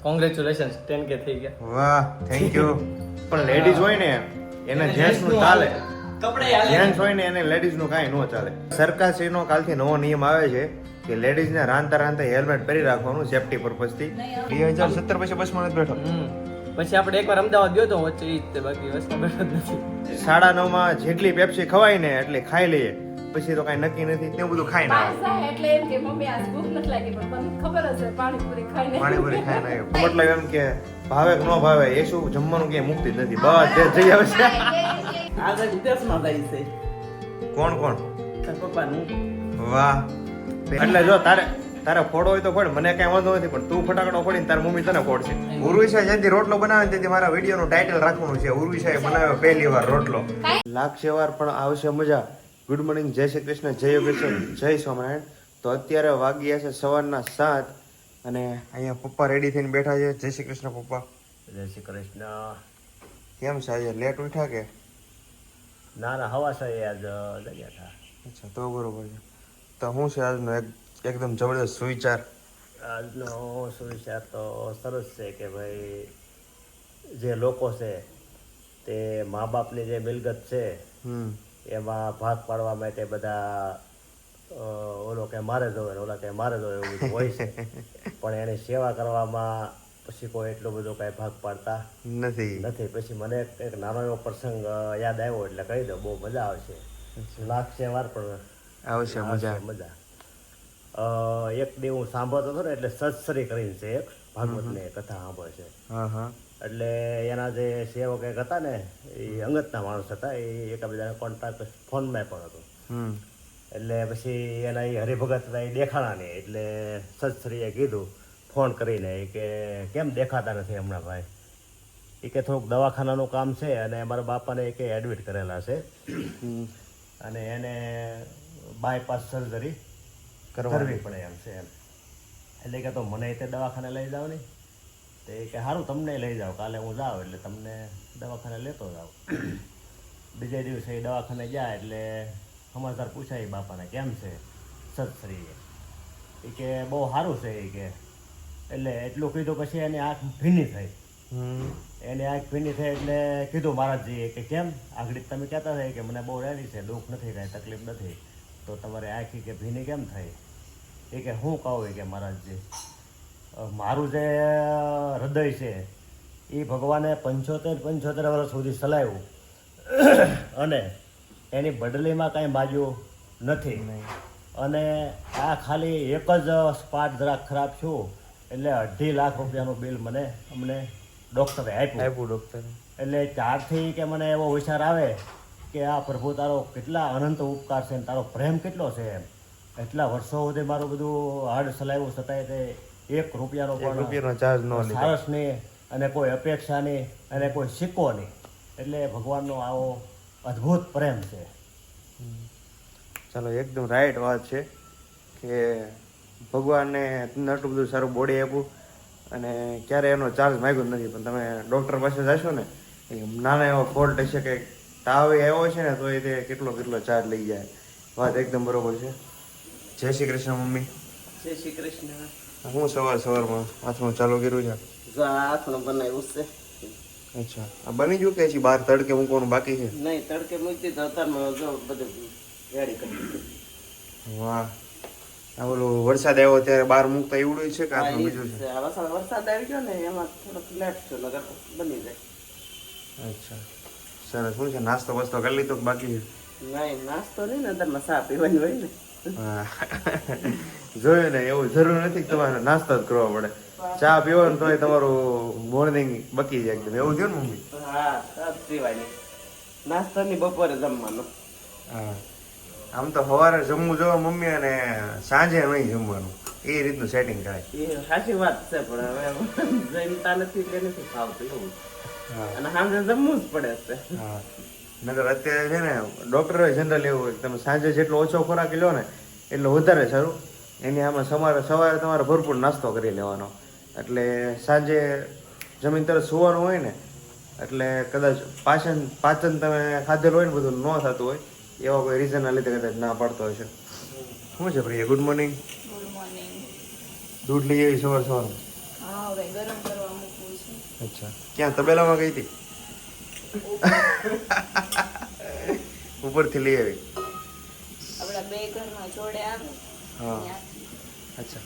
Congratulation 10K થઈ ગયા. વાહ થેન્ક યુ. પણ લેડીઝ હોય ને એને જેન્ટ્સ નું ચાલે, જેન્ટ્સ હોય ને એને લેડીઝ નું કાંઈ ન ચાલે. સરકારશ્રીનો કાલથી નવો નિયમ આવે છે કે લેડીઝ ને રાંધતા હેલ્મેટ પહેરી રાખવાનું સેફટી પર્પઝ થી. 2017 પછી બસમાં નથી બેઠો. પછી આપણે એકવાર અમદાવાદ ગયો તો વચ્ચે ઈ જ તે, બાકી બસમાં બેઠો જ નથી. 9:30 જેટલી પેપ્સી ખવાય ને એટલે ખાઈ લઈએ, પછી તો કાંઈ નક્કી નથી. તેવું બધું ખાઈ ના એટલે એમ કે મમ્મી આજ ભૂખ નથી લાગી, પણ મને ખબર હશે પાણીપુરી ખાઈને પાણીપુરી ખાઈ ના મતલબ એમ કે ભાવે કે ન ભાવે એ શું જમવાનું ક્યાંય મુક્તિ જ નથી, બધે જઈ આવે છે. આજે વિદેશમાં જાય છે. કોણ કોણ? તાર પપ્પાનું. વાહ. એટલે જો તારે ફોડો હોય તો ફોડ, મને કઈ વાંધો નથી, પણ તું ફટાકડો ફોડીને તાર મમ્મી તને ફોડશે. ઉર્વિશા જ્યાંથી રોટલો બનાવે તેથી મારા વિડીયોનું ટાઇટલ રાખવાનું છે ઉર્વિશાએ બનાવ્યો પહેલી વાર રોટલો. લાગશે વાર પણ આવશે મજા. ગુડ મોર્નિંગ, જય શ્રી કૃષ્ણ, જય યોગેશ્વર, જય સ્વામિનારાયણ. તો અત્યારે વાગ્યા છે સવારના 7 અને અહીંયા પપ્પા રેડી થઈને બેઠા છે. જય શ્રી કૃષ્ણ પપ્પા. જય શ્રી કૃષ્ણ. કેમ છે આજે લેટ ઉઠ્યા કે? ના ના હવા છે આજ જગ્યા હતા. અચ્છા તો બરોબર છે. તો શું છે આજનો એકદમ જબરદસ્ત સુવિચાર? આજનો સુવિચાર તો સરસ છે કે ભાઈ જે લોકો છે તે મા બાપની જે મિલકત છે એમાં ભાગ પાડવા માટે બધા ઓલો કે મારે જોવે ઓલા કે મારે જોવે એવું બધું હોય છે, પણ એની સેવા કરવામાં પછી કોઈ એટલો બધો કાંઈ ભાગ પાડતા નથી. પછી મને એક નાનો એવો પ્રસંગ યાદ આવ્યો એટલે કહી દો, બહુ મજા આવશે. લાગશે વાર પણ આવશે મજા. એક દી હું સાંભળતો હતો ને એટલે સત્સરી કરીને છે એક ભાગવતની કથા સાંભળે છે. એટલે એના જે સેવક એક હતા ને એ અંગતના માણસ હતા, એ એકબીજાને કોન્ટ્રાક્ટ ફોનમાં પણ હતો. એટલે પછી એના એ હરિભગત હતા એ દેખાણા નહીં, એટલે સત્સરીએ કીધું ફોન કરીને કે કેમ દેખાતા નથી હમણાં ભાઈ? એ કે થોડુંક દવાખાનાનું કામ છે અને મારા બાપાને કે એડમિટ કરેલા છે અને એને બાયપાસ સર્જરી કરવી પડે એમ છે એમ. એટલે કે તો મને તે દવાખાને લઈ જાવ નહીં? તો એ કે સારું તમને લઈ જાઓ, કાલે હું જાઉં એટલે તમને દવાખાને લેતો જાઉં. બીજે દિવસે એ દવાખાને જાય એટલે સમાચાર પૂછાય બાપાને કેમ છે સત્સરીએ? એ કે બહુ સારું છે એ કે. એટલે એટલું કીધું પછી એની આંખ ભીની થઈ. એની આંખ ભીની થઈ એટલે કીધું મહારાજજી કે કેમ આગળ તમે કહેતા હતા કે મને બહુ રેડી છે, દુઃખ નથી, કાંઈ તકલીફ નથી, તો તમારે આંખી કે ભીની કેમ થઈ? એ કે હું કહું કે મહારાજજી મારું જે હૃદય છે એ ભગવાને 75 વર્ષ સુધી ચલાવ્યું અને એની બદલીમાં કાંઈ માગ્યું નથી, અને આ ખાલી એક જ સ્પાટ જરાક ખરાબ છું એટલે 2.5 લાખ રૂપિયાનું બિલ અમને ડૉક્ટરે આપ્યું. ડૉક્ટરે એટલે ત્યારથી કે મને એવો વિચાર આવે કે આ પ્રભુ તારો કેટલા અનંત ઉપકાર છે, તારો પ્રેમ કેટલો છે એમ. એટલા વર્ષો સુધી મારું બધું હાર્ડ ચલાવ્યું છતાંય તે 1 રૂપિયાનો પણ ચાર્જ ન લીધો, સારસ નહીં અને કોઈ અપેક્ષા નહીં અને કોઈ સિક્કો નહીં. એટલે ભગવાનનો આવો અદ્ભુત પ્રેમ છે. ચાલો એકદમ રાઈટ વાત છે કે ભગવાનને તમને આટલું બધું સારું બોડી આપ્યું અને ક્યારે એનો ચાર્જ માંગ્યો નથી, પણ તમે ડૉક્ટર પાસે જશો ને એ નાના એવો ફોલ્ટ હશે કે તાવ આવ્યો છે ને તો એ તે કેટલો ચાર્જ લઈ જાય. વાત એકદમ બરોબર છે. જય શ્રી કૃષ્ણ મમ્મી. જય શ્રી કૃષ્ણ. હું સવારમાં હાથમાં ચાલુ કર્યું છે. જો આ હાથમાં બનાવ્યું છે. અચ્છા આ બની ગયું કે હજી બહાર તડકે મૂકવાનું બાકી છે? નહીં, તડકે મૂકી તો અત્યારમાં જો બધું રેડી કરી દીધું. વાહ. આ ઓલું વરસાદ આવ્યો ત્યારે બહાર મૂકતા એવડું છે કે આટલું બીજું છે? વરસાદ આવી ગયો ને એમાં થોડોક લેટ છે, નગર બની જાય. અચ્છા સરસ. શું છે નાસ્તો બસ્તો કરી લીધો કે બાકી છે? નહીં, નાસ્તો નહીં ને અત્યારમાં ચા પીવાની હોય ને. જોયું ને, એવું જરૂર નથી કે તમારે નાસ્તો જ કરવો પડે. ચા પીવો ને તોય તમારું મોર્નિંગ બકી જાય એકદમ. એવું થયું ને મમ્મી? હા, ચા પીવાની. નાસ્તો ની બપોરે જમવાનું. હા આમ તો સવારે જમવું જોવે મમ્મી અને સાંજે નહીં જમવાનું, એ રીતનું સેટિંગ કરાય. એ સાચી વાત છે, પણ હવે જમતા નથી એટલે નથી ખાવતું એવું. અને સાંજે જમવું જ પડે છે. હા નગર અત્યારે છે ને ડૉક્ટરે જનરલ એવું હોય તમે સાંજે જેટલો ઓછો ખોરાક લો ને એટલો વધારે સારું. એની આમાં સવારે તમારે ભરપૂર નાસ્તો કરી લેવાનો, એટલે સાંજે જમીન તરફ સુવાનું હોય ને એટલે કદાચ પાચન તમે ખાધેલું હોય ને બધું ન થતું હોય એવા કોઈ રીઝનના લીધે કદાચ ના પાડતો હશે. શું છે Priya? Good morning. Good morning. દૂધ લઈ આવી સવારમાં? હા હવે ગરમ કરવા મૂકવું છે. અચ્છા ક્યાં તબેલામાં ગઈ હતી? ઉપરથી લઈ આવી. આપણા બે ઘરમાં જોડે આવે હા ત્યાંથી. અચ્છા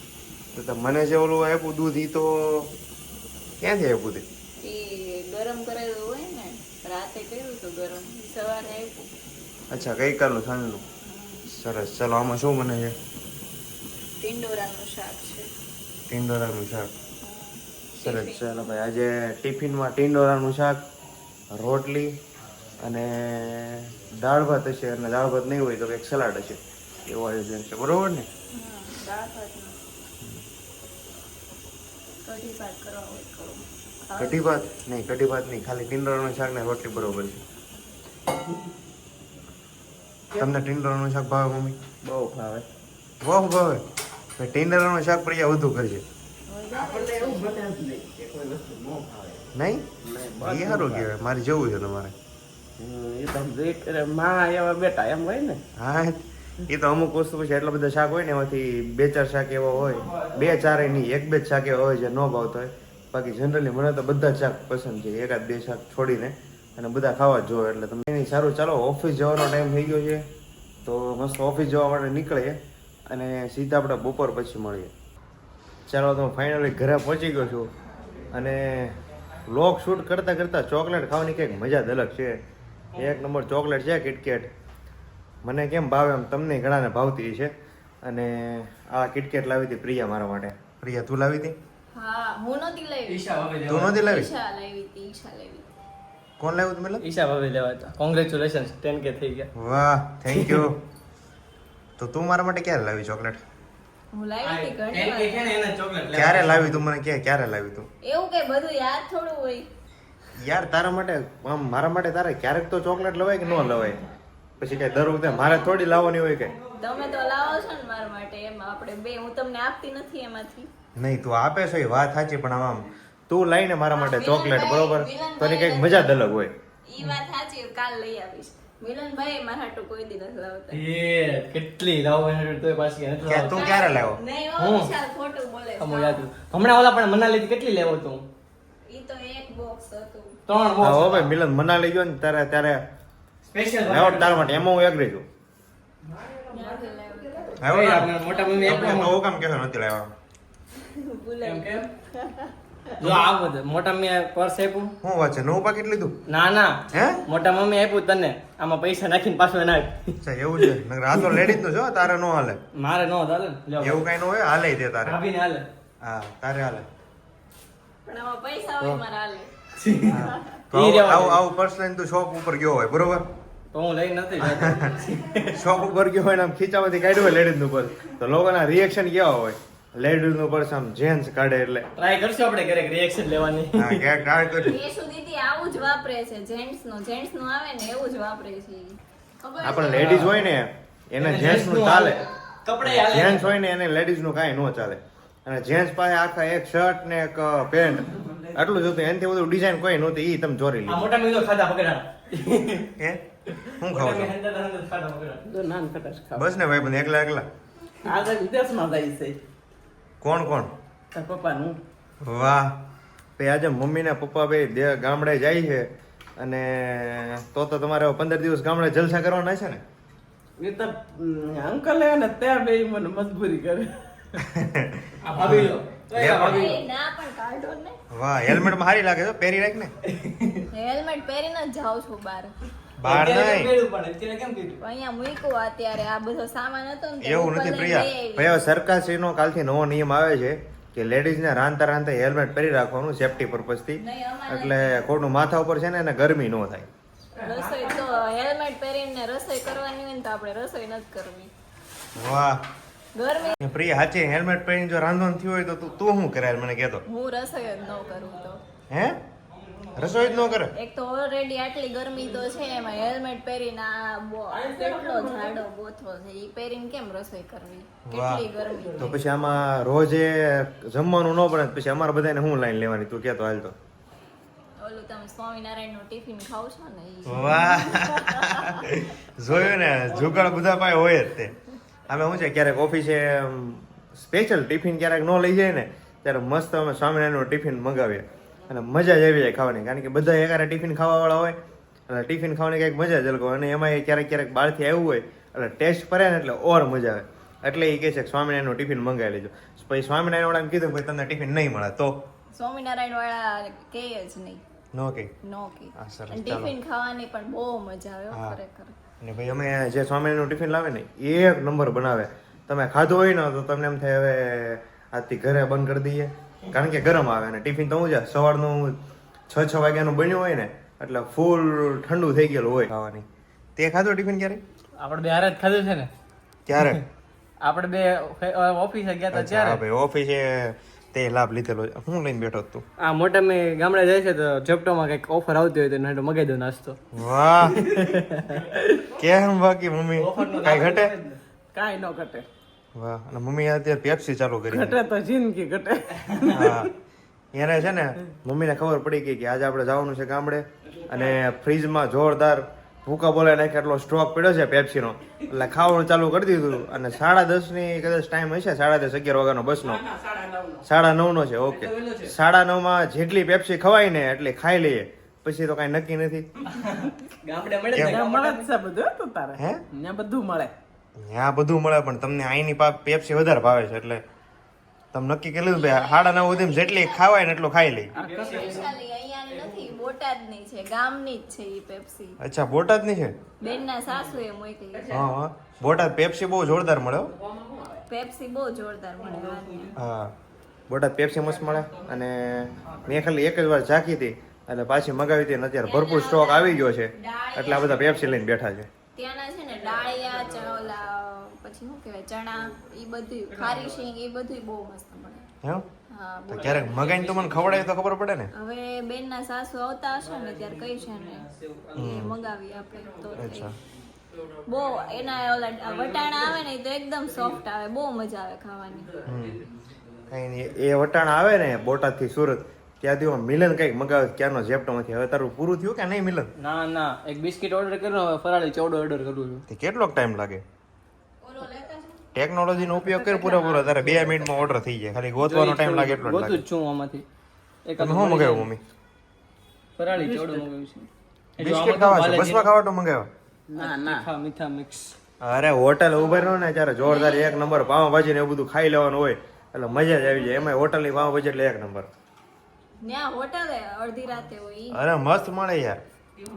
તો મને જે ઓલું આપ્યું દૂધ ઈ તો ક્યાંથી આપ્યું તે? એ ગરમ કરેલું હોય ને, રાતે કર્યું તો ગરમ, સવારે આપ્યું. અચ્છા ગઈકાલનું સાંજનું. સરસ. ચલો આમાં શું બને છે? ટિંડોરાનું શાક છે. ટીંડોરાનું શાક. સરસ. ચાલો ભાઈ આજે ટિફિનમાં ટીંડોરાનું શાક, રોટલી અને દાળ ભાત હશે, અને દાળ ભાત નહીં હોય તો કંઈક સલાડ હશે, એવું આયોજન છે. બરોબર ને? દાળ ભાતનું. કઢી ભાત કરવા હોય કરો. કઢી ભાત નહીં, કઢી ભાત નહીં, ખાલી ટીંડોરાનું શાક ને રોટલી બરોબર છે. તમને ટીંડોરાનું શાક ભાવે મમ્મી? બહુ ભાવે. બહુ ભાવે. ટીંડોરાનું શાક પર વધુ કરજે. આપણને એવું બને જ નહીં કે કોઈ વસ્તુ ન ભાવે. નહીં? નહીં, એ સારું કહેવાય. મારે જવું છે તમારે. એ તો જે કરે માં એવા બેટા એમ હોય ને. હા એ તો અમુક વસ્તુ પછી એટલા બધા શાક હોય ને એમાંથી 2-4 શાક એવા હોય, 2-4 નહીં, 1-2 શાક એવા હોય જે ન ભાવતા હોય. બાકી જનરલી મને તો બધા જ શાક પસંદ છે, 1-2 શાક છોડીને, અને બધા ખાવા જ જોઈએ. એટલે તમે નહીં સારું. ચાલો ઓફિસ જવાનો ટાઈમ થઈ ગયો છે તો મસ્ત ઓફિસ જવા માટે નીકળીએ અને સીધા આપણે બપોર પછી મળીએ. ચાલો તો ફાઇનલી ઘરે પહોંચી ગયો છું અને વ્લોગ શૂટ કરતાં કરતાં ચોકલેટ ખાવાની કંઈક મજા જ અલગ છે. એક નંબર ચોકલેટ છે કિટકેટ. મને કેમ ભાવે એમ તમને ઘણાને ભાવતી છે. અને આ કિટકેટ લાવી હતી પ્રિયા મારા માટે. પ્રિયા તું લાવી હતી? હા, હું નહોતી લાવી. તું નહોતી લાવી? ઈશા લાવી હતી, ઈશા લાવી હતી. કોણ લાવ્યું તમે? ઈશા ભાભી લેવા હતા. કોંગ્રેચ્યુલેશન્સ 10K થઈ ગયા. વાહ થેન્ક યુ. તો તું મારા માટે ક્યારે લાવી ચોકલેટ? હું લાવી હતી ઘણી 10K છે વાર. ને એને ચોકલેટ ક્યારે લાવી તું મને કે? ક્યારે લાવી તું? એવું કે બધું યાદ થોડું હોય. યાર તારા માટે આમ મારા માટે તારે ક્યારેક તો ચોકલેટ લવાય કે ન લવાય? પછી કઈ દર વખતે મારે થોડી લાવવાની હોય કે? તમે તો લાવો છો ને મારા માટે, એમાં આપણે બે, હું તમને આપતી નથી એમાંથી. નહીં તું આપે છે એ વાત સાચી, પણ આમ તું લઈને મારા માટે ચોકલેટ બરોબર મિલનભાઈ તો એની કંઈક મજા જ અલગ હોય. ઈ વાત સાચી, કાલ લઈ આવીશ. મિલનભાઈ મારા હાટુ કોઈ દી નથી લાવતા. એ કેટલી લાવો એને તોય પાછી નથી કે તું ક્યારે લાવો? નહીં હો, હું? વિશાલ ખોટું બોલે છે. લાવો યાદ હમણાં ઓલા પણ મનાલી કેટલી લેવો તું? ઈ તો એક બોક્સ હતું. 3 હા બોક્સ હો ભાઈ મિલન મનાલી ગયો ને ત્યારે સ્પેશિયલ લાવો તારા માટે. એમાં હું એગ્રી છું. નથી લાવ્યું. આવ્યો ને? આપણે મોટા મમ્મી આપણે આપ્યું. તો કામ કહેતો નથી લાવ્યા. ભૂલાઈ કેમ જો આ બધું મોટા મમ્મી પર્સ આપ્યું. શું વાત છે? નવું પાકીટ લીધું? ના ના હે? મોટા મમ્મી આપ્યું તને, આમાં પૈસા નાખીને પાછું નાખ. અચ્છા એવું છે. નકર આ તો લેડીઝ નું જો, તારે નો હાલે. મારે નો ચાલે ને. લ્યો. એવું કઈ ન હોય, હાલે દે તારે. ભાભીને હાલે. હા તારે હાલે. પણ આમાં પૈસા હોય મારા હાલે. તો ઈ રહેવા દે. આવું પર્સ લઈને તું શોપ ઉપર ગયો હોય બરોબર, તો હું લઈ નથી જતો. શોપ ઉપર ગયો હોય ને આમ ખીચામાંથી કાઢ્યું હોય લેડીઝ નું પર્સ, તો લોકોના રિએક્શન કેવા હોય? લેડીઝ નું પર્સ આમ જેન્ટ્સ કાઢે એટલે ટ્રાય કરશું આપણે ક્યારેક રિએક્શન લેવાની. હા ક્યાંક ટ્રાય કર્યું. એ શું દીદી આવું જ વાપરે છે, જેન્ટ્સ નું આવે ને એવું જ વાપરે છે ઈ. ખબર છે? આપણે લેડીઝ હોય ને એને જેન્ટ્સ નું ચાલે, કપડે હાલે. જેન્ટ્સ હોય ને એને લેડીઝ નું કાંઈ ન ચાલે. અને જેન્ટ્સ પાસે આખા એક શર્ટ ને એક પેન્ટ આટલું જ હતું, એનાથી બધું ડિઝાઇન કોઈ નહોતી, ઈ તમે ચોરી આ લીધી. મોટા મિલો ખાધા પકડા. હે હું ખાવ છું? ખાધા પકડા. તો નાન ખટાશ ખાવ. બસ ને ભાઈ બંધ એકલા એકલા. આ તો વિદેશમાં જાય છે કોણ કોણ? તાર પપ્પાનું. વાહ. તે આજે મમ્મી ને પપ્પા બે ગામડે જાય છે, અને તો તમારે 15 દિવસ ગામડે જલસા કરવાના છે ને? એ તો અંકલ હે ને ત્યાં બે મને મજબૂરી કરે. આ ભાભી લો. તો એ આ ભાભી લો. એ ના પણ કાઢો ને. વાહ હેલ્મેટ માં સારી લાગે છે, પહેરી રાખ ને. હેલ્મેટ પહેરીને જ જાઉં છું બહાર. બહાર અત્યારે નહીં. કેમ પહેર્યું પણ? અત્યારે કેમ કીધું? પણ અહીંયા મૂક્યું અત્યારે, આ બધો સામાન હતો ને તો એવું ઉપર નથી લઈને પ્રિયા લઈ આવી. ભાઈ, હવે સરકારશ્રીનો કાલથી નવો નિયમ આવે છે કે લેડીઝને રાંધતા રાંધતા હેલ્મેટ પહેરી રાખવાનું સેફટી પર્પઝથી, નહીં, અમારે એટલે ખોટું માથા ઉપર છે ને એને ગરમી ન થાય. રસોઈ તો હેલ્મેટ પહેરીને રસોઈ કરવાની હોય ને તો આપણે રસોઈ નથી કરવી. વાહ ગરમી પ્રિયા સાચી હેલ્મેટ પહેરીને જો રાંધવાનું થયું હોય તો તું શું કરે મને કહેતો? હું રસોઈ જ ન કરું તો. હે રસોઈ જ ન કરે? એક તો ઓલરેડી આટલી ગરમી તો છે, એમાં હેલ્મેટ પહેરીને આ કેટલો જાડો બોથો છે, ઈ પહેરીને કેમ રસોઈ કરવી? વાહ. કેટલી ગરમી તો છે. પછી આમાં રોજે જમવાનું ન બને તો પછી અમારે બધાને શું લાઈન લેવાની? તું કહેતો હાલ તો. ઓલું તમે સ્વામિનારાયણ નું ટિફિન ખાવ છો ને ઈ. વાહ જોયું ને, જુગાડ બધા પાસે હોય જ તે. અમે શું છે ક્યારેક ઓફિસે સ્પેશિયલ ટિફિન ક્યારેક ન લઈ જાય ને ત્યારે મસ્ત અમે સ્વામિનારાયણનું ટિફિન મંગાવીએ અને મજા જ આવી જાય ખાવાની, કારણ કે બધા એકારે ટિફિન ખાવાવાળા હોય એટલે ટિફિન ખાવાની કંઈક મજા જ અલગ હોય, અને એમાં ક્યારેક ક્યારેક બહારથી આવ્યું હોય એટલે ટેસ્ટ પડે ને એટલે ઓર મજા આવે. એટલે એ કહે છે કે સ્વામિનારાયણનું ટિફિન મંગાવી લેજો. પછી સ્વામિનારાયણ વાળાને કીધું ભાઈ તમને ટિફિન નહીં મળે તો સ્વામિનારાયણ વાળા કે જ નહીં, નો કે નો કે. હા, સરસ. અને ટિફિન ખાવાની પણ બહુ મજા આવે હો, હા. ખરેખર. અને ભાઈ અમે જે સ્વામિનારાયણનું ટિફિન લાવે ને એક નંબર બનાવે. તમે ખાધું હોય ને તો તમને એમ થાય હવે આજથી ઘરે બંધ કરી દઈએ, કારણ કે ગરમ આવે. અને ટિફિન તો હું છે સવારનું 6 વાગ્યાનું બન્યું હોય ને એટલે ફૂલ ઠંડુ થઈ ગયેલું હોય ખાવાની. તે ખાધું ટિફિન ક્યારે? આપણે બે હારે જ ખાધું છે ને. ક્યારે? આપણે બે ઓફિસે ગયા હતા અચ્છા, હા ત્યારે. ભાઈ ઓફિસે તે લાભ લીધેલો. હું લઈને બેઠો તું? આ મોટા મેં ગામડે જાય છે તો ઝેપ્ટોમાં કંઈક ઓફર આવતી હોય તો નાટો મગાઈ દો નાસ્તો. વાહ કેમ બાકી મમ્મી કાંઈ ઘટે? કાંઈ ન ઘટે. વાહ. અને મમ્મી અત્યારે પેપ્સી ચાલુ કરી. ઘટે તો જિંદગી ઘટે. હા, એને છે ને મમ્મીને ખબર પડી ગઈ કે આજે આપણે જવાનું છે ગામડે, અને ફ્રીજમાં જોરદાર ભૂકા બોલાય નાખે એટલો સ્ટોક પડ્યો છે પેપ્સીનો, એટલે ખાવાનું ચાલુ કરી દીધું. અને 10:30 કદાચ ટાઈમ હશે, 10:30 11 વાગ્યાનો બસનો, 9:30 છે. ઓકે, 9:30 જેટલી પેપ્સી ખવાય ને એટલે ખાઈ લઈએ, પછી તો કાંઈ નક્કી નથી. ગામડે મળે ને કેમ? મળે જ છે બધું તો તારે. હે? ત્યાં બધું મળે. ત્યાં બધું મળે પણ તમને અહીંની પેપ્સી વધારે ભાવે છે, એટલે તમે નક્કી કરી લીધું ભાઈ 9:30 સુધીમાં જેટલી ખાવાય ને એટલું ખાઈ લઈ. સ્પેશિયલી અહીંયાની નથી, બોટાદની છે, ગામની જ છે ઈ પેપ્સી. અચ્છા, બોટાદની છે? બેનના સાસુએ મોકલી છે. હા હા, બોટાદ પેપ્સી બહુ જોરદાર મળે હો. પેપ્સી બહુ જોરદાર મળે વાતની. હા, બોટાદ પેપ્સી મસ્ત મળે. અને મેં ખાલી એક જ વાર ચાખી હતી એટલે પાછી મગાવી હતી, અને અત્યારે ભરપૂર સ્ટોક આવી ગયો છે એટલે આ બધા પેપ્સી લઈને બેઠા છે. ત્યાંના છે ને ડાળિયા, ચવલા, પછી શું કહેવાય ચણા, ઈ બધું ખારી શીંગ ઈ બધું બહુ મસ્ત મળે. હે? હા, તો ક્યારેક મગાઈને તો મને ખવડાય તો ખબર પડે ને. હવે બેનના સાસુ આવતા હશે ને ત્યારે કઈ છે ને એ મગાવી આપણે તો અચ્છા. બહુ એના ઓલા વટાણા આવે ને તો એકદમ સોફ્ટ આવે, બહુ મજા આવે ખાવાની. કઈ નહીં, એ વટાણા આવે ને બોટાદથી સુરત ત્યાંથી હું મિલન કંઈક મગાવે ક્યાંનો ઝેપ્ટોમાંથી. હવે તારું પૂરું થયું કે નહીં મિલન? ના ના, એક બિસ્કિટ ઓર્ડર કર્યો, હવે ફરાળી ચોડો ઓર્ડર કરું છું. તે કેટલોક ટાઈમ લાગે? ઓલો લેતા છે ટેકનોલોજીનો ઉપયોગ કર પૂરેપૂરો, તારે 2 મિનિટમાં ઓર્ડર થઈ જાય. ખાલી ગોતવાનો ટાઈમ લાગે એટલો જ ગોતું લાગે. જ છું આમાંથી. એક તમે શું મગાવ્યું મમ્મી? ફરાળી ચોડો મગાવ્યું છે. બિસ્કિટ ખાવા છે? બસમાં ખાવા તો મંગાવ્યા? ના ના, મીઠા મિક્સ. અરે હોટલ ઉભા રહો ને ત્યારે જોરદાર એક નંબર પાવભાજી ને એવું બધું ખાઈ લેવાનું હોય એટલે મજા જ આવી જાય. એમાં હોટલની પાવભાજી એટલે એક નંબર. ત્યાં હોટલે અડધી રાતે હોય ઈ. અરે મસ્ત મળે યાર.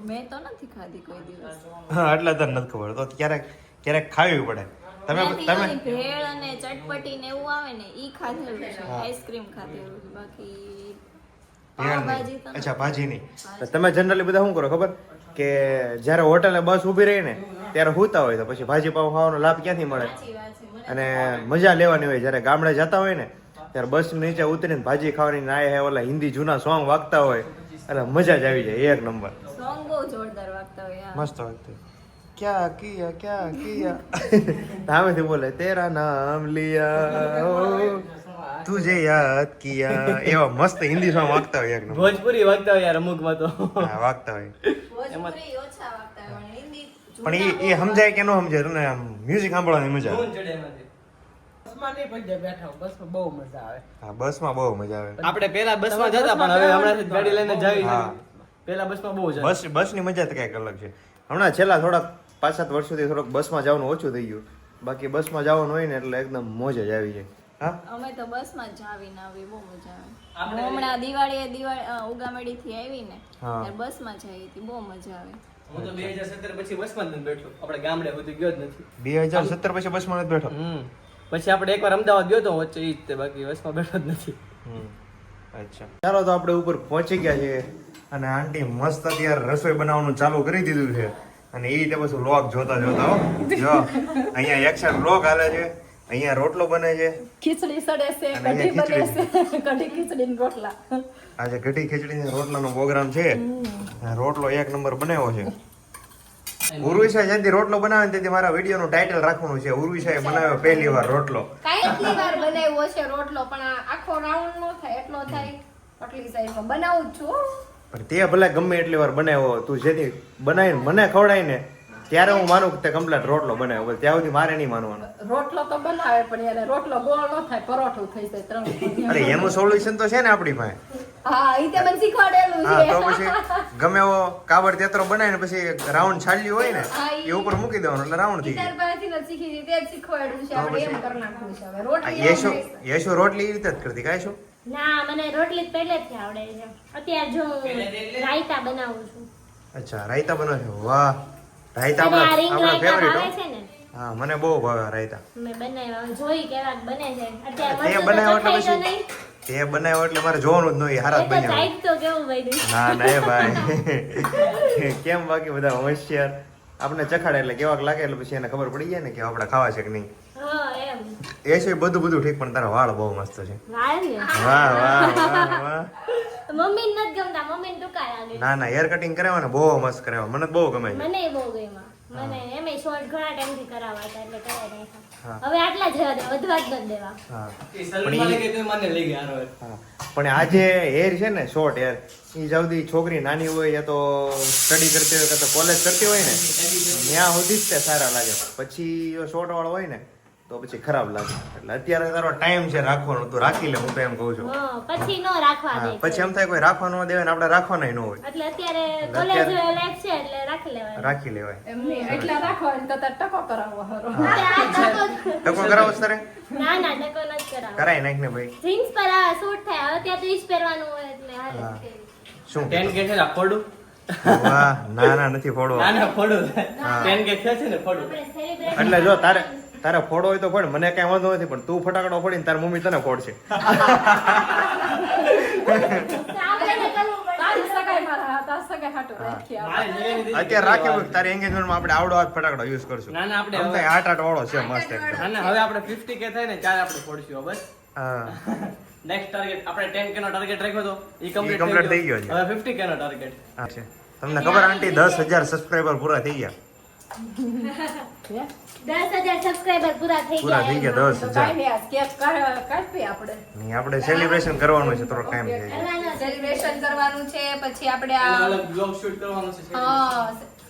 મેં તો નથી ખાધી કોઈ દિવસ. હા, એટલે તને નથી ખબર, તો ક્યારેક ક્યારેક ખાવી પડે. તમે ત્યાંથી તમે ઓલી ભેળ અને ચટપટી ને એવું આવે ને ઈ ખાધેલું છે, આઈસ્ક્રીમ ખાધેલું છે, બાકી ભેળ પાવભાજી નહીં. તો અચ્છા, ભાજી નહીં. તમે જનરલી બધા શું કરો ખબર કે જ્યારે હોટલે બસ ઊભી રહી ને ત્યારે હુતા હોય તો પછી ભાજી પાવ ખાવાનો લાભ ક્યાંથી મળે? સાચી વાત છે. મને અને મજા લેવાની હોય. જ્યારે ગામડે જતા હોય ને ત્યારે બસ નીચે ઉતરીને ભાજી ખાવાની નાય હે ઓલા હિન્દી જૂના સોંગ વાગતા હોય એટલે મજા જ આવી જાય એક નંબર. સોંગ બહુ જોરદાર વાગતા હોય યાર. મસ્ત વાગતું. ક્યા કિયા સામેથી બોલે તેરા નામ લિયા ઓ તુજે યાદ કિયા, એવા મસ્ત હિન્દી સોંગ વાગતા હોય એક નંબર. ભોજપુરી વાગતા હોય યાર અમુકમાં તો. હા, વાગતા હોય. ભોજપુરી ઓછા વાગતા હોય પણ હિન્દી પણ એ સમજાય કે ન સમજાય, તમને આમ મ્યુઝિક સાંભળવાની મજા આવે. ધૂન ચડે એમાંથી. બસમાં નહીં પડી બેઠા, બસમાં બહુ મજા આવે. હા, બસમાં બહુ મજા આવે. આપણે પેલા બસમાં જતા પણ હવે હમણાંથી ગાડી લઈને જાવી હા. પેલા બસમાં બહુ જતા. બસની મજા તો કંઈક અલગ છે. હમણાં છેલ્લા થોડાક 5-7 વર્ષોથી થોડોક બસમાં જવાનું ઓછું થઈ ગયું. બાકી બસમાં જવાનું હોય ને એટલે એકદમ મોજ જ આવી જાય. હા, અમે તો બસમાં જ આવીને આવી, બહુ મજા આવે. હું હમણાં દિવાળી ઉગામેડી થી આવી ને હા. ત્યારે બસમાં જ આવી હતી, બહુ મજા આવે. હું તો 2017 પછી બસમાં જ નથી બેઠો. આપણે ગામડે સુધી ગયો જ નથી. 2017 પછી બસમાં નથી બેઠો? પછી આપણે એકવાર અમદાવાદ ગયો તો વચ્ચે ઈ જ તે, બાકી બસમાં બેઠો જ નથી. અચ્છા, ચાલો તો આપણે ઉપર પહોંચી ગયા છીએ અને આંટી મસ્ત અત્યારે રસોઈ બનાવવાનું ચાલુ કરી દીધું છે. અને એ તે પછી લોક જોતા જોતા હો જો અહીંયા એક સાઈડ લોક હાલે છે, અહીંયા રોટલો બને છે, ખીચડી સડે છે, અને કઢી અહીંયા બને છે, કઢી ખીચડી ને રોટલા. આજે કઢી ખીચડી ને રોટલાનો પ્રોગ્રામ છે. અને રોટલો એક નંબર બનાવ્યો છે. ઉર્વિશા જ્યાંથી રોટલો બનાવે ને તેથી મારા વિડીયોનું ટાઇટલ રાખવાનું છે ઉર્વિશાએ બનાવ્યો પહેલી વાર રોટલો. કેટલી વાર બનાવ્યો છે રોટલો પણ આ આખો રાઉન્ડ નો થાય એટલો થાય આટલી સાઈઝમાં બનાવું જ છું. પણ તે ભલે ગમે એટલી વાર બનાવ્યો, તું જેથી બનાવીને મને ખવડાય ને ત્યારે હું માનું કે તે કમ્પ્લીટ રોટલો બનાવ્યો ત્યાં સુધી મારે નહીં માનવાનું. રોટલો તો બનાવે પણ એને રોટલો ગોળ ન થાય પરોઠું થઈ જાય 3 અરે એનું સોલ્યુશન તો છે ને આપણી પાસે. હા ઈ તે મને શીખવાડેલું હા તો છે પછી ગમે એવો કાબડ તેતરો બનાવીને પછી રાઉન્ડ છાલ્યું હોય ને હા, એ ઉપર મૂકી દેવાનું એટલે રાઉન્ડ થઈ તાર જાય. પાસેથી નથી શીખી છે, તે જ શીખવાડ્યું છે તો આપણે પછી? એમ કરી નાખવું છે હવે આ રોટલી યશુ એમ નહીં. યશુ રોટલી એ રીતે જ કરતી કાંઈ શું? ના મને રોટલી જ પહેલેથી આવડે છે અત્યારે જો હું રાયતા બનાવું છું અચ્છા રાયતા બનાવો છો? વાહ રાયતા અને આ આપણા રીંગ આપણા રાયતા ફેવરિટ આવે હો. છે ને હા મને બહુ ભાવે રાયતા. મેં બનાવ્યા જોઈ કેવાક બને છે તે અત્યારે બનાવ્યો એટલે મસ્ત તો પછી નહીં તે બનાવ્યો એટલે મારે જોવાનું જ નહીં હારા જ એ તો બન્યા હોય. ચાઈટ તો કેવું બન્યું ના ના એ ભાઈ કેમ બાકી બધા હોશિયાર આપણે ચખાડે એટલે કેવાક લાગે એટલે પછી એને ખબર પડી જાય ને કે આપણે ખાવા છે કે નહીં. હા એમ એ છે બધું ઠીક પણ તારા વાળ બહુ મસ્ત છે. વાળ ને વાહ વાહ વાહ વાહ. મમ્મી નથી ગમતા મમ્મી ને ટૂંકા લાગે ના ના હેર કટિંગ કરાવવા ને બહુ મસ્ત કરાવવા મને બહુ ગમે છે. મને બહુ ગમ્યા મને એમે શોર્ટ ઘણા ટાઈમ થી કરાવવા હતા એટલે કરાવી હા. નાખ્યા હવે આટલા જ રહ્યા વધવા જ નથી દેવા હા એ સલમાન કે તું મને લઈ ગયા હારો. હા પણ આ જે હેર છે ને શોર્ટ હેર એ જલ્દી છોકરી નાની હોય યા તો સ્ટડી કરતી હોય કાં તો કોલેજ કરતી હોય ને ત્યાં સુધી જ તે સારા લાગે. પછી શોર્ટ વાળો હોય ને તો પછી ખરાબ લાગે. એટલે અત્યારે તારો ટાઈમ છે રાખવાનો તું રાખી લે હું તો એમ કહું છું. હા પછી નો રાખવા હા દે પછી એમ થાય કોઈ રાખવા ન દેવાય ને આપણે રાખવાના ન હોય એટલે અત્યારે કોલેજ લાઈફ છે એટલે રાખી લેવાય રાખી લેવાય. એમ નહીં એટલા રાખવાની તો તાર ટકો કરાવવો હારો ટકો કરાવો છે તારે? ના ના ડકો નથી કરાવવા કરાય નાખ ને ભાઈ. જીન્સ પર આ સૂટ થાય હવે ત્યાં તો ઈ જ પહેરવાનું હોય એટલે હાલે હા. શું 10K છે ને ફોડું વાહ ના ના નથી ફોડવો. ના ના ફોડું હા. 10K છે ને ફોડું આપણે સેલિબ્રેટ એટલે જો તારે ફોડો હોય તો ફોડ મને કઈ વાંધો નથી પણ તું ફટાકડો ફોડીને તાર મમ્મી તને ફોડશે. આપણે કરવું પડે તારી સગાઈ મારા તાર સગાઈ હાટુ રાખી આપણે. મારે જીગરની દીદી અત્યારે રાખે હોય કે તારી એંગેજમેન્ટમાં આપણે આવડો હાથ ફટાકડો યુઝ કરશું. ના ના આપણે આમ હવે થાય આટ વાળો છે મસ્ત એકદમ. ના ના હવે આપણે 50K થાય ને ત્યારે આપણે ફોડશું બસ હા નેક્સ્ટ ટાર્ગેટ આપણે 10K નો ટાર્ગેટ રાખ્યો તો ઈ complete કમ્પ્લીટ થઈ ગયો છે. હવે 50K નો ટાર્ગેટ હા છે. તમને ખબર આંટી 10,000 સબસ્ક્રાઇબર પૂરા થઈ ગયા? 10,000 સબસ્ક્રાઇબર પૂરા થઈ પૂરા થઈ ગયા ગયા તો 10,000. કાંઈ નહીં, આ કેક કાપીએ આપણે નહીં આપણે સેલિબ્રેશન કરવાનું છે થોડો ટાઈમ થઈ ગયો. કરવાનો છે. સેલિબ્રેશન કરવાનું છે પછી આપણે અલગ આ અલગ બ્લોગ શૂટ કરવાનો છે હા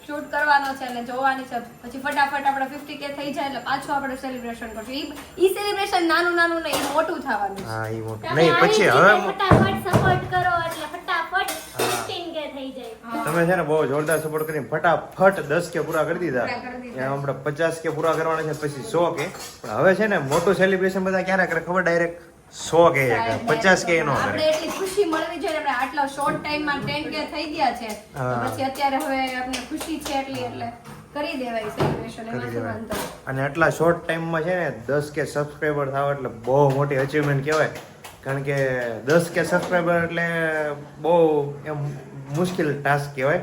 શૂટ કરવાનો છે અને જોવાની છે પછી ફટાફટ આપણે 50K થઈ જાય એટલે પાછું આપણે સેલિબ્રેશન કરશું. ઈ સેલિબ્રેશન નાનું નાનું નહીં ઈ મોટું થવાનું છે. હા ઈ મોટું તમે નહીં આવી પછી રીતે હવે ફટાફટ સપોર્ટ કરો એટલે ફટાફટ 15K થઈ જાય તમે છે ને બહુ જોરદાર સપોર્ટ કરીને ફટાફટ 10K પૂરા કરી દીધા. પૂરા કરી દીધા. એમ આપણે 50K પૂરા કરવાના છે પછી 100K. પણ હવે છે ને મોટું સેલિબ્રેશન બધા ક્યારે કરે ખબર? ડાયરેક્ટ 100K કરે 50K નો આપણે કરે. એટલી ખુશી મળવી જોઈએ આપણે આટલા શોર્ટ ટાઈમમાં 10K થઈ ગયા છે તો હા. પછી અત્યારે હવે આપણે ખુશી છે એટલી એટલે કરી દેવાય સેલિબ્રેશન કરી એમાં શું દેવાય. વાંધો અને આટલા શોર્ટ ટાઈમમાં છે ને 10K સબસ્ક્રાઈબર થાવ એટલે બહુ મોટી અચીવમેન્ટ કહેવાય. કારણ કે 10K સબસ્ક્રાઈબર એટલે બહુ એમ મુશ્કેલ ટાસ્ક કહેવાય.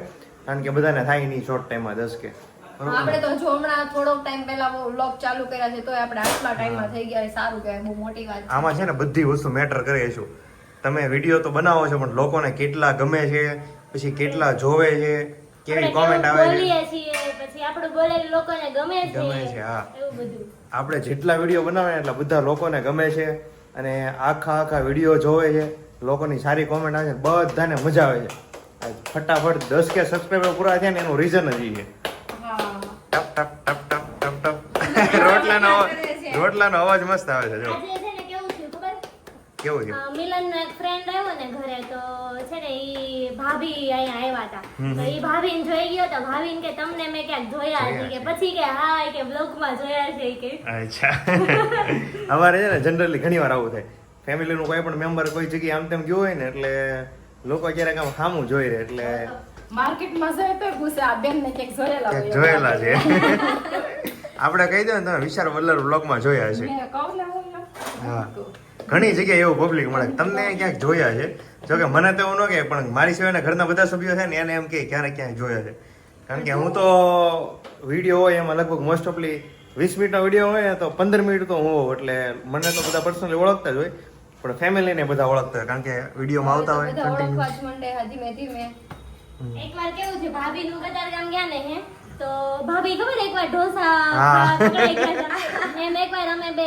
કારણ કે બધાને થાય નહીં શોર્ટ ટાઈમમાં 10K. બરોબર આપણે ને? તો જો હમણાં થોડોક ટાઈમ પહેલા વ્લોગ ચાલુ કર્યા છે તોય આપણે આટલા ટાઈમમાં થઈ ગયા એ સારું કહેવાય બહુ મોટી વાત છે. આમાં છે ને બધી વસ્તુ મેટર કરે છે. તમે વિડીયો તો બનાવો છો પણ લોકોને કેટલા ગમે છે પછી કેટલા જોવે છે કેવી આપણે કોમેન્ટ કેવું આવે છે બોલીએ છીએ પછી આપણું બોલેલું લોકોને ગમે ગમે છે, હા. એવું બધું આપણે જેટલા વિડીયો બનાવે એટલા બધા લોકોને ગમે છે અને આખા વિડીયો જોવે છે લોકોની સારી કોમેન્ટ આવે છે બધાને મજા આવે છે. આ ફટાફટ 10K સબસ્ક્રાઈબર પૂરા થયા ને એનું રીઝન જ ઈ છે. હા ટપ ટપ ટપ ટપ ટપ ટપ રોટલાનો અવાજ મસ્ત આવે છે. જો આજે છે ને કેવું થયું ખબર કેવું છે? મિલનનો એક ફ્રેન્ડ આવ્યો ને ઘરે તો છે ને ઈ ભાભી અહીંયા આવ્યા હતા તો ઈ ભાભીને જોઈ ગયો તો ભાભીને કે તમને મેં ક્યાંક જોયા છે કે પછી કે હા ઈ કે બ્લોગમાં જોયા છે ઈ કે અચ્છા અમારે છે ને જનરલી ઘણી વાર આવું થાય. ફેમિલીનું કોઈ પણ મેમ્બર કોઈ જગ્યાએ આમ તેમ ગયું હોય ને એટલે લોકો ક્યારેક આમ સામું જોઈ રહે એટલે માર્કેટમાં જાય તો પૂછે આ બેન ને ક્યાંક જોયેલા ક્યાંક હોય જોયેલા છે. આપણે કહી દો ને તમે વિશાલ વલ્લર બ્લોગમાં જોયા છે. મેં કહું ને હું ને. હા ઘણી જગ્યાએ એવું પબ્લિક મળે તમને ક્યાંક જોયા છે. જોકે મને તો એવું ન કહે પણ મારી સિવાયના ઘરના બધા સભ્યો છે ને એને એમ કે ક્યારેક ક્યાંક જોયા છે. કારણ કે હું તો વિડીયો હોય એમાં લગભગ મોસ્ટ ઓફલી 20 મિનિટનો વિડીયો હોય ને તો 15 મિનિટ તો હું હોઉં એટલે મને તો બધા પર્સનલી ઓળખતા જ હોય પણ ફેમિલીને બધા ઓળખતા હોય કારણ કે વિડીયોમાં આવતા હોય બધા કન્ટિન્યુ. ઓળખવા જ માંડે હા, ધીમે ધીમે એકવાર કેવું છે ભાભીનું કતાર ગામ ગયા ને હે તો ભાભી ખબર એકવાર ઢોસા હા. પકડાઈ ગયા હતા. એમ એકવાર અમે બે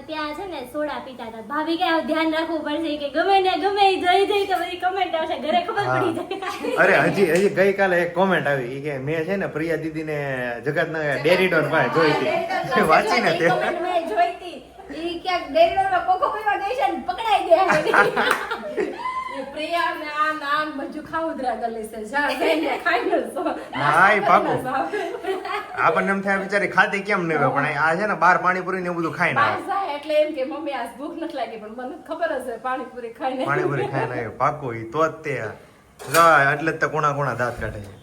ત્યાં છે ને સોડા પીતા હતા. ભાભી કે આવું ધ્યાન રાખવું પડશે કે ગમે ને ગમે ઈ જઈ જઈ તો બધી કમેન્ટ આવશે ઘરે ખબર પડી જાય. અરે હજી ગઈકાલે એક કોમેન્ટ આવી ઈ કે મેં છે ને પ્રિયા દીદીને જગતના ડેરીડોન પાસે જોઈ હતી વાંચીને તે comment મેં જોઈ હતી. ઈ ક્યાંક ડેરીડોરમાં કોકો પીવા ગઈ છે ને પકડાઈ ગયા. એ પ્રિયા ને આ નામ બધું ખાઉદરા ગલે છે. જા જઈને ખાઈ લો છો. હા ઈ પાકું આપણને એમ થાય બિચારી ખાતી કેમ નહીં હોય પણ આ છે ને બાર પાણીપુરી ને એવું બધું ખાઈને બહાર આવે જાય એટલે એમ કે મમ્મી આજ ભૂખ નથી લાગી પણ મને ખબર હશે પાણીપુરી ખાઈને પાણીપુરી ખાઈને આવે પાકું ઈ તો જ તે જો એટલે જ તો કોણા કોણા દાંત કાઢે છે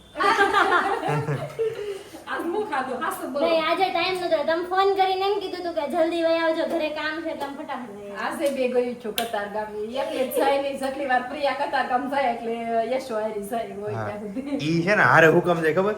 આજ હું ખાધું હાસુ બોલો. નહીં આજે ટાઈમ નતો. તમે ફોન કરીને એમ કીધું હતું કે જલ્દી વહી આવજો ઘરે કામ છે તમે ફટાફટ વહી આવજો. આજે બે ગયું છું કતાર ગામ એટલે જ જાય નહીં જેટલી વાર પ્રિયા કતાર ગામ જાય એટલે યશો હારી જાય હોય ત્યાં સુધી. ઈ છે ને હારે હુકમ જાય ખબર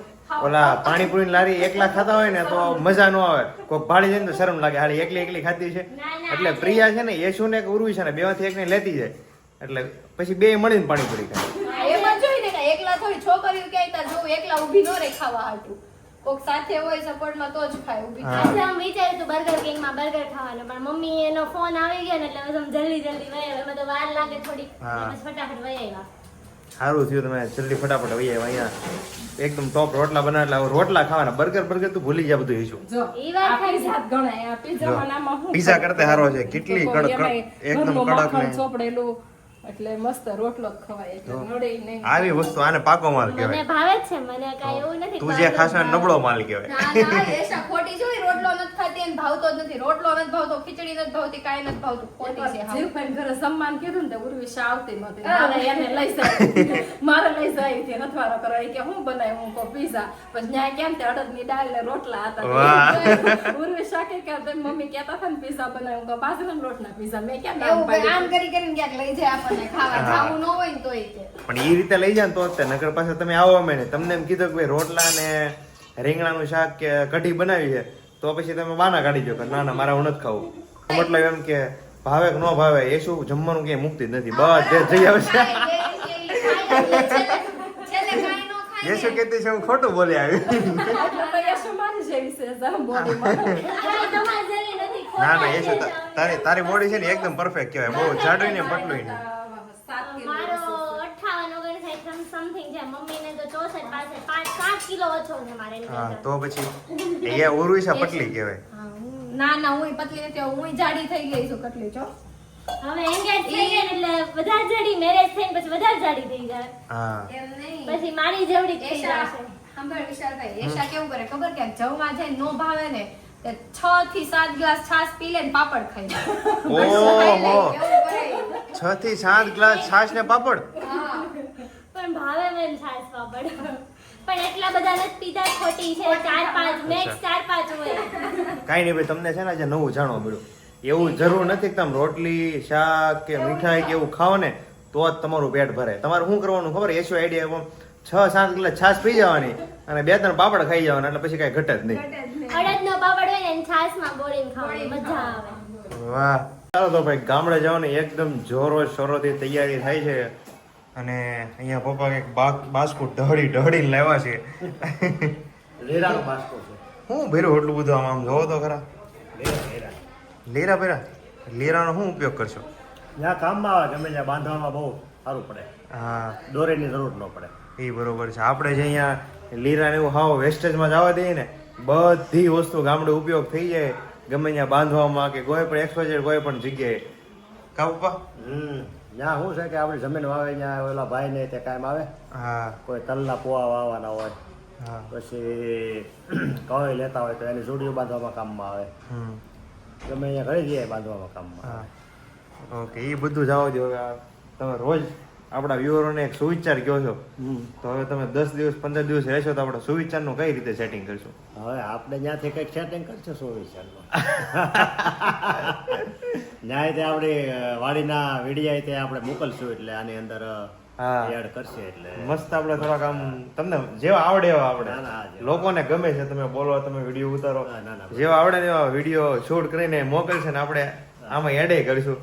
ઓલા પાણીપુરી ની લારી એકલા ખાતા હોય ને તો મજા ન આવે કોઈક ભાડી જાય ને તો શરમ લાગે હારી એકલી એકલી ખાતી છે એટલે પ્રિયા છે ને યશુ ને ઉર્વી છે ને બેમાંથી એકને લેતી જાય એટલે પછી બે મળીને પાણીપુરી ખાય એમાં જોઈ ને કે એકલા થોડી છોકરીઓ ક્યાંય તાર જોવું એકલા ઊભી ન રહે ખાવા હાટું કોક સાથે હોય સપોર્ટમાં તો જ ખાય ઊભી હા. આજે આમ વિચાર્યું હતું બર્ગર કિંગમાં બર્ગર ખાવાનું પણ મમ્મી એનો ફોન આવી ગયો ને એટલે હવે તમે જલ્દી જલ્દી વહી આવ્યા. એમાં તો વાર લાગે થોડી હા. એટલે પછી ફટાફટ વહી આવ્યા. સારું થયું તમે જલ્દી ફટાફટ આવી આવ્યા અહીંયા એકદમ ટોપ રોટલા બનાવેલા હવે રોટલા ખાવાના બર્ગર તું ભૂલી જા બધું ઈશું જો ઈ વાત આ ખરી. પીઝા જ ગણાય આ પીઝામાં નામાં હું પીઝા કરતા સારો છે કેટલી કડક એકદમ કડક ને ચોપડેલું એટલે મસ્ત રોટલો જ ખવાય એટલે નડે નહીં. આવી વસ્તુ આને પાકો માલ મને કહેવાય ભાવે જ છે મને કાંઈ એવું નથી તું જે ખાસ નબળો માલ કહેવાય ના ના એશા ખોટી જોઈ રોટલો નથી ખાતી એને ભાવતો જ નથી રોટલો નથી ભાવતો ખીચડી નથી ભાવતી કાંઈ નથી ભાવતું ખોટી છે હાવ. જીવભાઈ ઘરે સન્માન કીધું ને તો ઉર્વિશા આવતી નહોતી મારે એને લઈ જાય મારે લઈ જાય છે નથવારો કરો એ કે હું બનાવ્યું હું કહું પીઝા પછી ન્યા કેમ તે અડદની દાળ ને રોટલા હતા વાહ. ઉર્વિશા કે તમે મમ્મી કહેતા હતા ને પીઝા બનાવ્યું કે બાજરાના લોટના પીઝા મેં કેમ નામ પાડ્યું આમ કરી કરીને ક્યાંક લઈ જાય આપણને ખાવા જાવું ન હોય ને તોય તે પણ એ રીતે લઈ જાય ને તો જ તે નગર પાસે તમે આવો અમે ને તમને એમ કીધું કે ભાઈ રોટલા ને રીંગણાનું શાક કે કઢી બનાવી છે તો પછી તમે બાના કાઢી દો કે ના ના મારે હું નથી ખાવું મતલબ એમ કે ભાવે કે ન ભાવે એ શું જમવાનું ક્યાંય મુકતી જ નથી બધે જઈ આવશે એ શું કહેતી છે હું ખોટું બોલી આવી કાંઈ તમારે જેવી નથી. ના ના ખોટા એ શું છે. તારી બોડી છે ને એકદમ પરફેક્ટ કહેવાય બહુ જાડું ને પતલું નહીં મારો 58-59 સમથિંગ છે મમ્મીને તો 64 5 કિલો ઓછો છે મારે એની હા કરતાં. તો પછી એ ઉર્વિશા પતલી કહેવાય ના ના હું પતલી નથી હું જાડી થઈ ગઈ છું કટલી છો હવે એંગેજ થઈ ગયા ને એટલે વધારે જાડી મેરેજ થઈને પછી વધારે જાડી થઈ જાય હા એમ નહીં પછી મારી જેવડી જ થઈ એશા જશે. સાંભળ વિશાલભાઈ એશા કેવું કરે ખબર કે જમવા જાય નો ભાવે ને તે 6 થી 7 ગ્લાસ છાશ પી લે ને પાપડ ખાઈ લે ઓહો 6 થી 7 ગ્લાસ છાશ ને પાપડ પણ ભાવે મેં છાશ પાપડ પણ એટલા બધા નથી પીતા ખોટી છે 4-5 મેક્સ 4-5 હોય. કાંઈ નહીં ભાઈ તમને છે ને આજે નવું જાણવા મળ્યું એવું જરૂર નથી કે તમે રોટલી શાક કે મીઠાઈ કે એવું ખાઓ ને તો જ તમારું પેટ ભરે તમારે શું કરવાનું ખબર એસો આઈડિયા 6-7 ગ્લાસ છાશ પી જવાની અને 2-3 પાપડ ખાઈ જવાના એટલે પછી કાંઈ ઘટે જ નહીં અડદનો પાપડ હોય ને એને છાશમાં બોળીને ખાવાની મજા આવે. વાહ ચાલો તો ભાઈ ગામડે જવાની એકદમ જોરો શોરોથી તૈયારી થાય છે અને અહીંયા પપ્પા કંઈક બાસ્કુટ ઢહડીને લાવ્યા છે લીરાનો બાસ્કો છે શું ભર્યું એટલું બધું આમ જોવો તો ખરા લીરા ભર્યા લીરાનો શું ઉપયોગ કરશો જ્યાં કામમાં આવે ગમે ત્યાં બાંધવામાં બહુ સારું પડે હા દોરેની જરૂર ન પડે એ બરોબર છે આપણે જે અહીંયા લીરા ને એવું હાવ વેસ્ટેજમાં જવા દઈએ ને બધી વસ્તુ ગામડે ઉપયોગ થઈ જાય ગમે ત્યાં બાંધવામાં કે કોઈ પણ એક્સપોઝર કોઈ પણ જગ્યાએ કા પપ્પા ત્યાં શું છે કે આપણી જમીન વાવે ત્યાં ઓલા ભાઈ ને તે કાયમ આવે હા કોઈ તલના પોવા વાવવાના હોય હા પછી કવાઈ લેતા હોય તો એની જોડીઓ બાંધવામાં કામમાં આવે હમ ગમે અહીંયા ઘણી જગ્યાએ બાંધવામાં કામમાં આવે. હા ઓકે એ બધું જવા દો હવે તમે રોજ આપણા વ્યુઅરોને એક સુવિચાર કહો છો તો હવે તમે 10 દિવસ 15 દિવસ રહેશો તો આપણે સુવિચારનું કઈ રીતે સેટિંગ કરશું હવે આપણે ત્યાંથી કંઈક સેટિંગ કરશું 24 સાલમાં ન્યાય તે આપણી વાડીના વિડીયા તે આપણે મોકલશું એટલે આની અંદર હા. એડ કરશે એટલે મસ્ત આપણે થોડાક આમ તમને જેવા આવડે એવા ના, આપણે ના, જેવા. લોકોને ગમે છે તમે બોલો તમે વિડીયો ઉતારો ના, ના, ના. જેવા આવડે ને એવા વિડીયો શૂટ કરીને મોકલશે ને આપણે આમાં એડે કરીશું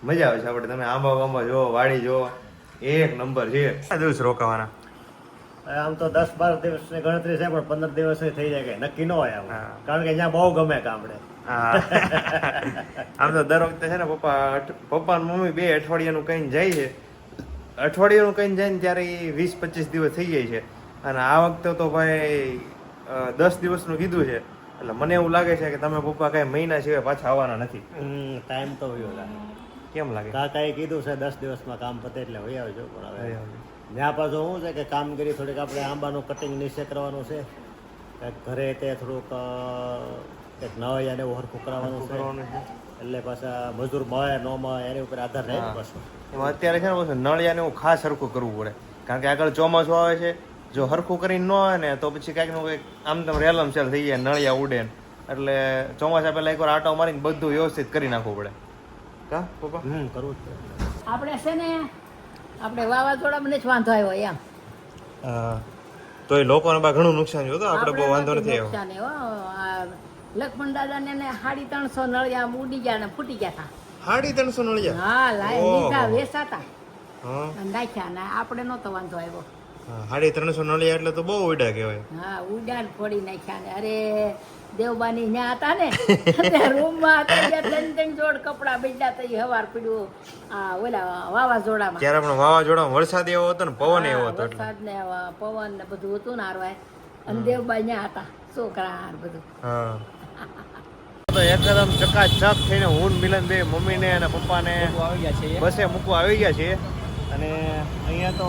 મજા આવે છે આપણે તમે આંબા વાંબા જો વાડી જો એક નંબર છે દિવસ રોકાવાના આમ તો 10-12 દિવસની ગણતરી છે પણ 15 દિવસ થઈ જાય કે નક્કી ન હોય આમ હા. કારણ કે અહીંયા બહુ ગમે કામડે. હા આમ તો દર વખતે છે ને પપ્પા અને મમ્મી બે અઠવાડિયાનું કઈ જાય છે. અઠવાડિયાનું કઈ જાય ને ત્યારે 20-25 દિવસ થઈ જાય છે. અને આ વખતે તો ભાઈ 10 દિવસનું કીધું છે. એટલે મને એવું લાગે છે કે તમે પપ્પા કઈ મહિના સિવાય પાછા આવવાના નથી. ટાઈમ તો વયો લાગે. કેમ લાગે? કાકાએ કીધું છે 10 દિવસમાં કામ પતે એટલે વહી આવજો પણ હવે ત્યાં પાછું શું છે કે કામગીરી થોડીક આપણે આંબાનું કટિંગ નીચે કરવાનું છે કંઈક ઘરે તે થોડુંક કંઈક નવાઈને એવું હરખું કરાવવાનું છે એટલે પાછા મજૂર મળે ન મળે એની ઉપર આધાર રહે ને પાછું. એમાં અત્યારે છે ને પાછું નળિયાને એવું ખાસ હરખું કરવું પડે કારણ કે આગળ ચોમાસું આવે છે. જો હરખું કરીને ન આવે ને તો પછી કાંઈક નું કંઈક આમ તેમ રેલમ સેલ થઈ જાય નળિયા ઉડે ને. એટલે ચોમાસા પહેલા એકવાર આટો મારીને બધું વ્યવસ્થિત કરી નાખવું પડે. કા પપ્પા? કરવું જ પડે. આપણે છે ને આપણે વાવાઝોડામાં જ વાંધો આવ્યો એમ તો એ લોકોને બા ઘણું નુકસાન થયું તો આપણે બહુ વાંધો નથી આવ્યો. નુકસાન એવો લક્ષ્મણ દાદાને ને 350 નળિયા આમ ઉડી ગયા ને ફૂટી ગયા હતા. 350 નળિયા? હા લાય ઓહો. લીધા વેચાતા હા અને નાખ્યા ને આપણે નતો વાંધો આવ્યો. 350 નળિયા એટલે તો બહુ ઉડા કહેવાય. હા ઉડ્યા ને ફોડી નાખ્યા ને અરે દેવબાની ન્યા હતા ને ત્યાં રૂમમાં હતા ત્યાં 3 જોડ કપડા બદલ્યા તો ઈ હવાર પીડ્યું આ ઓલા વાવાઝોડામાં. ત્યારે પણ વાવાઝોડામાં વરસાદ એવો હતો ને પવન એવો હતો એટલે. વરસાદ ને પવન ને બધું હતું ને હારવાય અને દેવબા ન્યા હતા છોકરા હાર બધું. હા તો એકદમ ચકાચક થઈને હું ને મિલન બે મમ્મીને અને પપ્પાને આવી ગયા છે બસે મૂકવા આવી ગયા છીએ. અને અહીંયા તો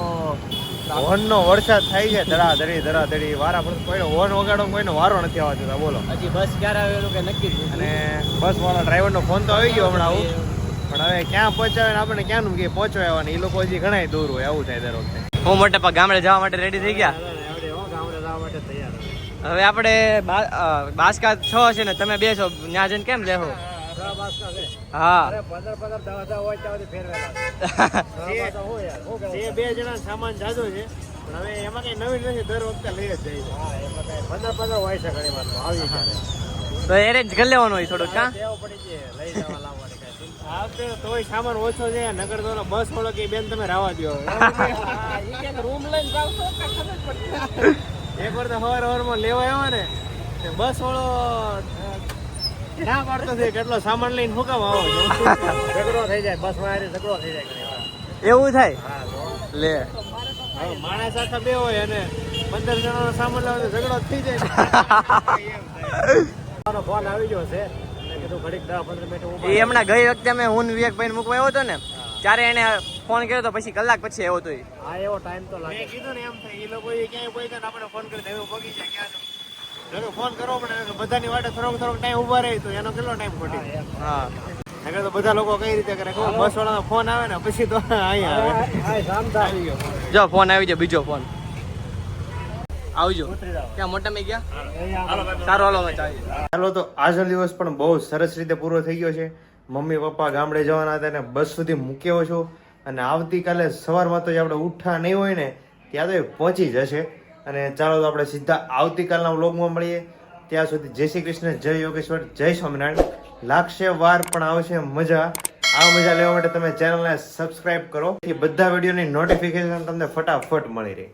હોર્નનો વરસાદ થાય છે ધડાધડી વારા પર કોઈનો હોર્ન વગાડો કોઈનો વારો નથી આવવા દેતા. બોલો. હજી બસ ક્યારે આવે એનું કઈ નક્કી જ નથી. અને બસ વાળા ડ્રાઈવરનો ફોન તો આવી ગયો હમણાં આવું પણ હવે ક્યાં પહોંચાવે ને આપણે ક્યાંનું કે પહોંચવા એ લોકો હજી ઘણા દૂર હોય આવું થાય દર વખતે. હું મોટા પા ગામડે જવા માટે રેડી થઈ ગયા. ગામડે જવા માટે તૈયાર. હવે આપણે બાસકા 6 છે ને તમે 2 છો ત્યાં જઈને કેમ લેહો? હા 15 હોય ત્યાં ફેરવેલા. જે બે જણા સામાન જાજો છે પણ હવે એમાં કઈ નવીન નથી દર વખતે લઈ જ જાય છે. 15 હોય છે ઘણી વાર તો આવી જાય. તો એરેન્જ કરી લેવાનું હોય થોડુંક કા? ટેવ પડી જાય લઈ જવા લાવવાની કાંઈ ચિંતા. આ વખતે તોય સામાન ઓછો છે નગર તો બસ વાળો કે બેન તમે રાવા દો. રૂમ લઈને જાવ છો કે ખબર પડતી. એક વાર તો હવારમાં લેવા આવ્યો ને તે બસ વાળો ના પાડતો છે કેટલો સામાન લઈને શું કામ આવો છો? ઝઘડો થઈ જાય બસમાં આવીને ઝઘડો થઈ જાય ઘણી વાર. એવું થાય હા તો લે. હવે માણસ આખા બે હોય અને 15 જણાનો સામાન લાવે તો ઝઘડો જ થઈ જાય. ફોન આવી ગયો છે મેં કીધું ઘડીક 10-15 મિનિટ એ ઊભા હમણાં ગઈ વખતે અમે હું વિવેકભાઈ મૂકવા આવ્યો હતો ને ત્યારે એને ફોન કર્યો તો પછી કલાક પછી આવ્યો હતો. હા એવો ટાઈમ તો મેં લાગે. કીધું ને એમ થાય એ લોકો ક્યાંય કોઈ ને આપણે ફોન કરી હવે પગી જાય ક્યાં જો ફોન કરવો પડે બધાની વાટે થોડોક ટાઈમ ઉભા રહે તો એનો કેટલો ટાઈમ ખોટી. હા નકર તો બધા લોકો કઈ રીતે કરે ખબર બસ વાળાનો ફોન આવે ને પછી તો અહીંયા આવે. હા સામતા આવી ગયો. જો ફોન આવી ગયો બીજો ફોન આવજો. ક્યાં મોટા મેં ગયા? સારું હાલો અમે ચાલીએ. ચાલો તો આજનો દિવસ પણ બહુ સરસ રીતે પૂરો થઈ ગયો છે. મમ્મી પપ્પા ગામડે જવાના હતા ને બસ સુધી મૂક્યો છું અને આવતીકાલે સવારમાં તો આપણે ઉઠા નહીં હોય ને ત્યાં તો એ પહોંચી જશે. અને ચાલો તો આપણે સીધા આવતીકાલના વ્લોગમાં મળીએ. ત્યાં સુધી જય શ્રી કૃષ્ણ, જય યોગેશ્વર, જય સ્વામિનારાયણ. લાગશે વાર પણ આવશે મજા. આ મજા લેવા માટે તમે ચેનલને સબસ્ક્રાઇબ કરો. બધા વિડીયોની નોટિફિકેશન તમને ફટાફટ મળી રહે.